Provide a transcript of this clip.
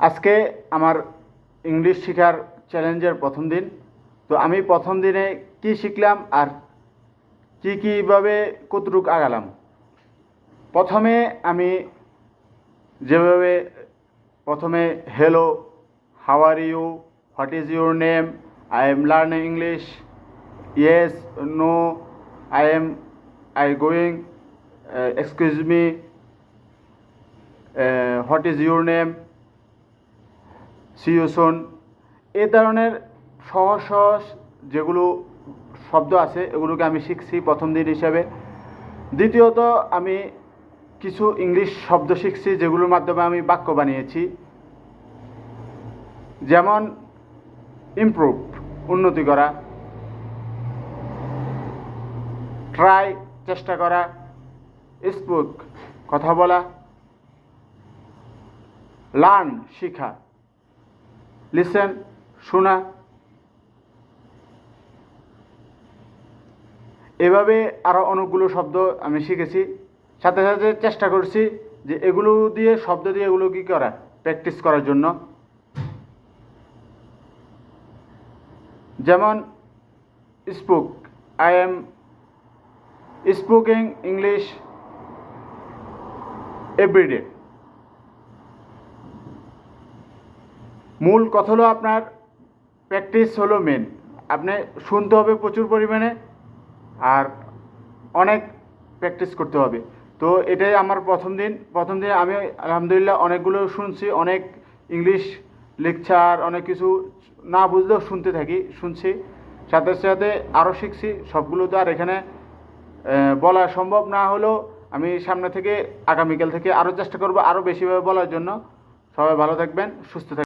আজকে আমার ইংলিশ শেখার চ্যালেঞ্জের প্রথম দিন। তো আমি প্রথম দিনে কি শিখলাম আর কীভাবে কতটুকু আগালাম। প্রথমে আমি যেভাবে প্রথমে hello, how are you, what is your name, I am learning English, yes, no, I going, excuse me, what is your name, see you soon, এই ধরনের সহজ সহজ যেগুলো শব্দ আছে এগুলোকে আমি শিখছি প্রথম দিন হিসাবে। দ্বিতীয়ত আমি কিছু ইংলিশ শব্দ শিখছি যেগুলোর মাধ্যমে আমি বাক্য বানিয়েছি। যেমন ইমপ্রুভ, উন্নতি করা, ট্রাই, চেষ্টা করা, স্পিক, কথা বলা, লার্ন, শিখা, লিসেন, শোনা। এভাবে আরও অনেকগুলো শব্দ আমি শিখেছি। সাথে সাথে চেষ্টা করছি যে এগুলো দিয়ে শব্দ দিয়ে এগুলো কী করা, প্র্যাকটিস করার জন্য। যেমন spoke, I am speaking English everyday. মূল কথা হলো আপনার প্র্যাকটিস হলো মেন। আপনি শুনতে হবে প্রচুর পরিমাণে আর অনেক প্র্যাকটিস করতে হবে। তো এটাই আমার প্রথম দিন আমি আলহামদুলিল্লাহ অনেকগুলো শুনছি, অনেক ইংলিশ লেকচার, অনেক কিছু না বুঝলেও শুনছি। সাথে সাথে আরও শিখছি। সবগুলো তো আর এখানে বলা সম্ভব না হলেও আমি সামনে থেকে আগামীকাল থেকে আরও চেষ্টা করব আরও বেশিভাবে বলার জন্য। সবাই ভালো থাকবেন, সুস্থ থাকবেন।